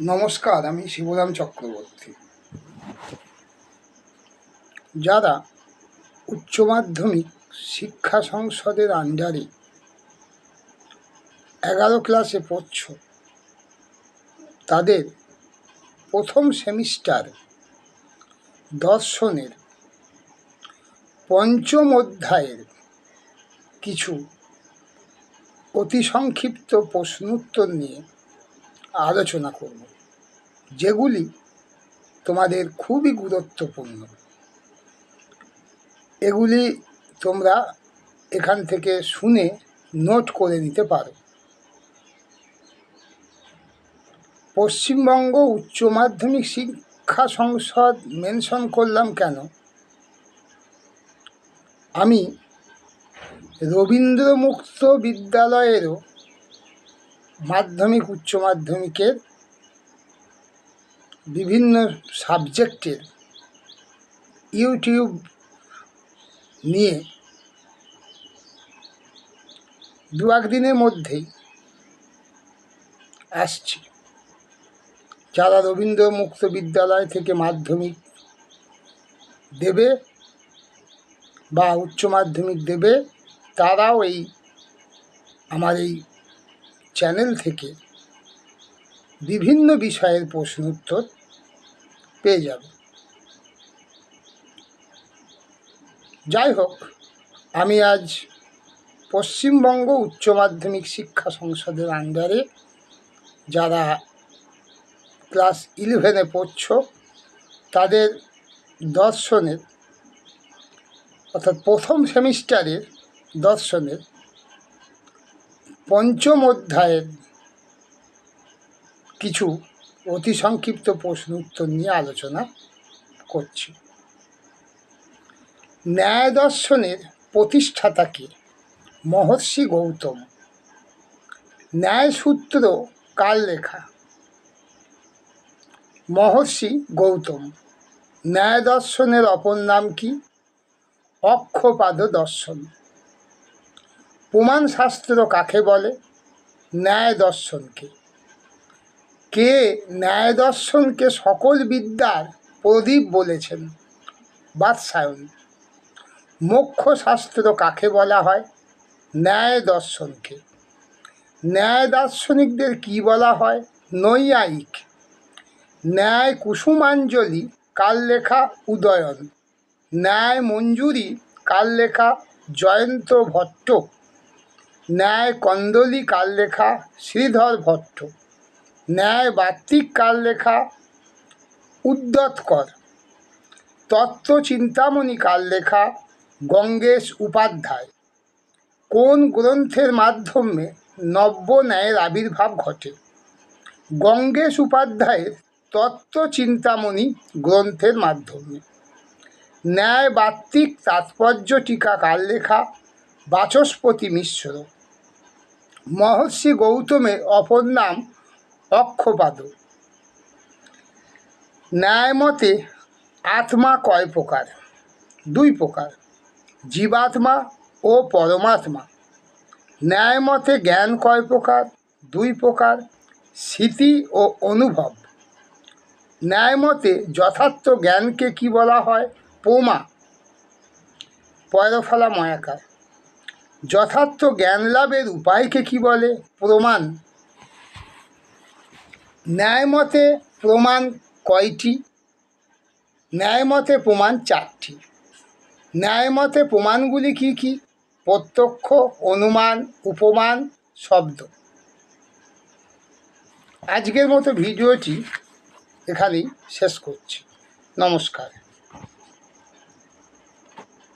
নমস্কার, আমি শিবরাম চক্রবর্তী। যারা উচ্চ মাধ্যমিক শিক্ষা সংসদের আন্ডারে 11 ক্লাসে পড়ছ, তাদের প্রথম সেমিস্টার দর্শনের পঞ্চম অধ্যায়ের কিছু অতি সংক্ষিপ্ত প্রশ্নোত্তর নিয়ে আলোচনা করব, যেগুলি তোমাদের খুবই গুরুত্বপূর্ণ। এগুলি তোমরা এখান থেকে শুনে নোট করে নিতে পারো। পশ্চিমবঙ্গ উচ্চ মাধ্যমিক শিক্ষা সংসদ মেনশন করলাম কেন? আমি রবীন্দ্র মুক্ত বিদ্যালয়েরও মাধ্যমিক উচ্চ মাধ্যমিকের বিভিন্ন সাবজেক্টের ইউটিউব নিয়ে দু একদিনের মধ্যেই আসছি। যারা রবীন্দ্র মুক্ত বিদ্যালয় থেকে মাধ্যমিক দেবে বা উচ্চ মাধ্যমিক দেবে, তারাও আমার এই চ্যানেল থেকে বিভিন্ন বিষয়ের প্রশ্ন উত্তর পেয়ে যাবে। যাই হোক, আমি আজ পশ্চিমবঙ্গ উচ্চ মাধ্যমিক শিক্ষা সংসদের আন্ডারে যারা ক্লাস 11-এ পড়ছ, তাদের দর্শনের অর্থাৎ প্রথম সেমিস্টারের দর্শনের পঞ্চম অধ্যায়ের কিছু অতি সংক্ষিপ্ত প্রশ্ন উত্তর নিয়ে আলোচনা করছি। ন্যায় দর্শনের প্রতিষ্ঠাতা কে? মহর্ষি গৌতম। ন্যায় সূত্র কার লেখা? মহর্ষি গৌতম। ন্যায় দর্শনের অপর নাম কি? অক্ষপাদ দর্শন। প্রমাণ শাস্ত্র কাকে বলে? ন্যায় দর্শনকে। কে ন্যায় দর্শনকে সকল বিদ্যার প্রদীপ বলেছেন? বাৎসায়ন। মোক্ষ শাস্ত্র কাকে বলা হয়? ন্যায় দর্শনকে। ন্যায় দার্শনিকদের কি বলা হয়? নৈয়ায়িক। ন্যায় কুসুমাঞ্জলি কার লেখা? উদয়ন। ন্যায় মঞ্জুরি কার লেখা? জয়ন্ত ভট্ট। ন্যায় কন্দলি কার লেখা? শ্রীধর ভট্ট। ন্যায় বার্তিক কার লেখা? উদ্যৎকর। তত্ত্ব চিন্তামণি কার লেখা? গঙ্গেশ উপাধ্যায়। কোন গ্রন্থের মাধ্যমে নব্য ন্যায়ের আবির্ভাব ঘটে? গঙ্গেশ উপাধ্যায়ের তত্ত্ব চিন্তামণি গ্রন্থের মাধ্যমে। ন্যায় বার্তিক তাৎপর্য টিকা কার লেখা? বাচস্পতি মিশ্র। মহর্ষি গৌতমের অপর নাম অক্ষপাদ। ন্যায় মতে আত্মা কয় প্রকার? 2 প্রকার, জীবাত্মা ও পরমাত্মা। ন্যায় মতে জ্ঞান কয় প্রকার? 2 প্রকার, স্মৃতি ও অনুভব। ন্যায় মতে যথার্থ জ্ঞানকে কি বলা হয়? প্রমা। পয়রফলা ময়াকার। যথার্থ জ্ঞান লাভের উপায়কে কি বলে? প্রমাণ। ন্যায় মতে প্রমাণ কয়টি? ন্যায় মতে প্রমাণ 4টি। ন্যায় মতে প্রমাণগুলি কি কি? প্রত্যক্ষ, অনুমান, উপমান, শব্দ। আজকের মতো ভিডিওটি এখানেই শেষ করছি। নমস্কার।